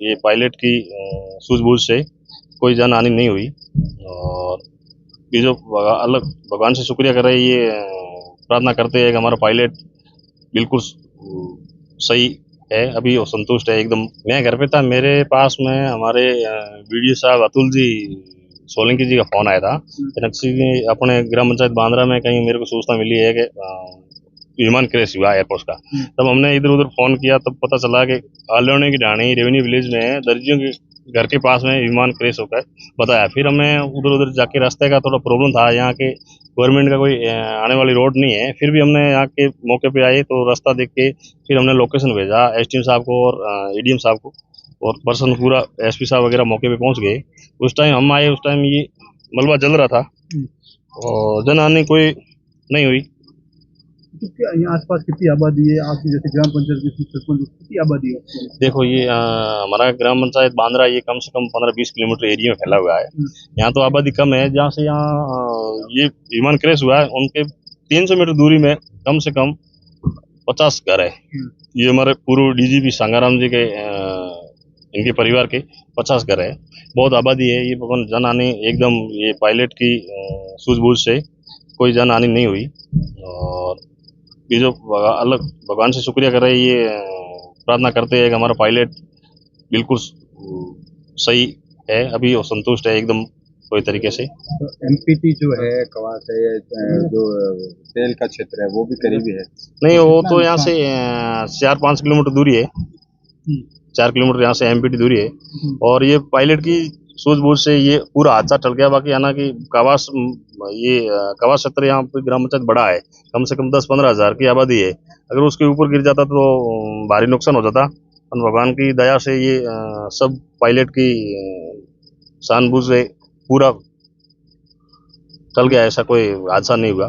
ये पायलट की सूझबूझ से कोई जान हानि नहीं हुई। और ये जो अलग भगवान से शुक्रिया कर रहे हैं, ये प्रार्थना करते हैं कि हमारा पायलट बिल्कुल सही है, अभी वो संतुष्ट है एकदम। मैं घर पे था, मेरे पास में हमारे बीडीओ साहब अतुल जी सोलंकी जी का फोन आया था। जनक अपने ग्राम पंचायत बांद्रा में कहीं मेरे को सूचना मिली है कि विमान क्रैश हुआ एयरपोर्ट का। तब हमने इधर उधर फोन किया, तब पता चला कि आलोने की ढाणी रेवेन्यू विलेज में दर्जियों के घर के पास में विमान क्रैश होकर बताया। फिर हमें उधर उधर जाके रास्ते का थोड़ा प्रॉब्लम था, यहाँ के गवर्नमेंट का कोई आने वाली रोड नहीं है। फिर भी हमने यहाँ के मौके पे आए तो रास्ता देख के फिर हमने लोकेशन भेजा एसडीएम साहब को और एडीएम साहब को, और पर्सन पूरा एसपी साहब वगैरह मौके पे पहुंच गए। उस टाइम हम आए, उस टाइम ये मलबा जल रहा था और जनहानि कोई नहीं हुई। तो क्या यहाँ आसपास कितनी आबादी है आपकी, जैसे ग्राम पंचायत की सरपंच कितनी आबादी है? देखो ये हमारा ग्राम पंचायत बांद्रा ये कम से कम 15-20 किलोमीटर एरिया में फैला हुआ है। यहाँ तो आबादी कम है। जहाँ से यहाँ ये विमान क्रैश हुआ है उनके 300 मीटर दूरी में कम से कम 50 घर है। ये हमारे पूर्व डीजीपी सांगाराम जी के इनके परिवार के 50 घर है, बहुत आबादी है। ये जन हानि एकदम, ये पायलट की सूझबूझ से कोई जन हानि नहीं हुई। और ये जो अलग भगवान से शुक्रिया कर रहे हैं, ये प्रार्थना करते हैं कि हमारा पायलट बिल्कुल सही है, अभी वो संतुष्ट है एकदम कोई तरीके से। तो एमपीटी जो है कवास है, जो तेल का क्षेत्र है वो भी करीबी है? नहीं, वो तो यहाँ से 4-5 किलोमीटर दूरी है। 4 किलोमीटर यहाँ से एमपीटी दूरी है। और ये पायलट की सूझबूझ से ये पूरा हादसा टल गया। बाकी आना कि कवास, ये कवास क्षेत्र यहाँ पे ग्राम पंचायत बड़ा है, कम से कम 10-15 हजार की आबादी है। अगर उसके ऊपर गिर जाता तो भारी नुकसान हो जाता। और भगवान की दया से ये सब पायलट की जानबूझ से पूरा टल गया, ऐसा कोई हादसा नहीं हुआ।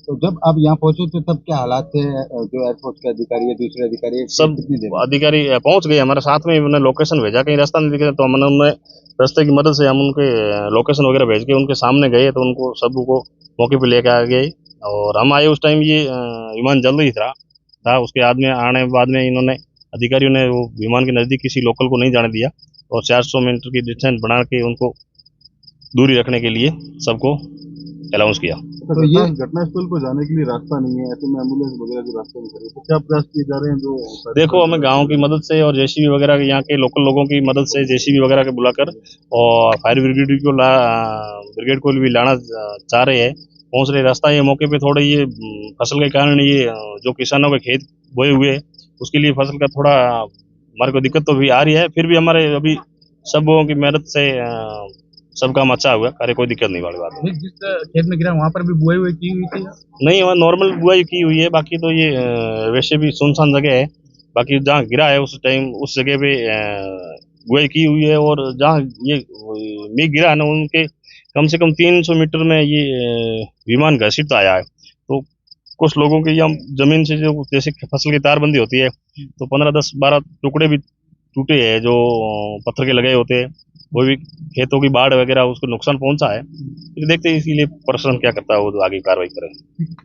तो जब आप यहाँ पहुंचे तो तब क्या हालात थे? जो एयरपोर्ट के अधिकारी है, दूसरे अधिकारी है, सब अधिकारी पहुंच गए हमारे साथ में। उन्होंने लोकेशन भेजा, कहीं रास्ता नहीं दिखा तो हमने उन्हें रास्ते की मदद से हम उनके लोकेशन वगैरह भेज के उनके सामने गए, तो उनको सबको मौके पे लेके आ गए। और हम आए उस टाइम ये विमान जल्द ही था। उसके बाद में आने बाद में इन्होंने अधिकारियों ने वो विमान के नज़दीक किसी लोकल को नहीं जाने दिया और 400 मीटर की डिस्टेंस बना के उनको दूरी रखने के लिए सबको अलाउंस किया। तो ये घटनास्थल को जाने के लिए रास्ता नहीं है, ऐसे में एम्बुलेंस वगैरह के रास्ते नहीं करे, तो क्या प्रयास किए जा रहे हैं? जो देखो, हमें गांव की मदद से और जेसीबी वगैरह यहाँ के लोकल लोगों की मदद से जेसीबी वगैरह के बुलाकर और फायर ब्रिगेड को भी लाना चाह रहे हैं, पहुंच रहे। रास्ता ये मौके पे थोड़ा ये फसल के कारण ये जो किसानों के खेत बोए हुए हैं उसके लिए फसल का थोड़ा हमारे को दिक्कत तो भी आ रही है। फिर भी हमारे अभी सब लोगों की मेहनत से सब काम अच्छा हुआ, कार्य कोई दिक्कत नहीं वाली बात है। जिस खेत में गिरा वहाँ पर भी बुआई हुई की हुई थी? नहीं, वहाँ नॉर्मल बुआई की हुई है। बाकी तो ये वैसे भी सुनसान जगह है। बाकी जहाँ गिरा है उस टाइम उस जगह पे बुआई की हुई है। और जहाँ ये मेघ गिरा है ना, उनके कम से कम 300 मीटर में ये विमान घसीटता आया है। तो कुछ लोगों के यहाँ जमीन से जो जैसे फसल की तारबंदी होती है तो 15-10-12 टुकड़े भी टूटे हैं, जो पत्थर के लगे होते हैं। वो भी खेतों की बाढ़ वगैरह उसको नुकसान पहुंचा है। देखते हैं, इसीलिए प्रशासन क्या करता है, वो आगे कार्रवाई करें।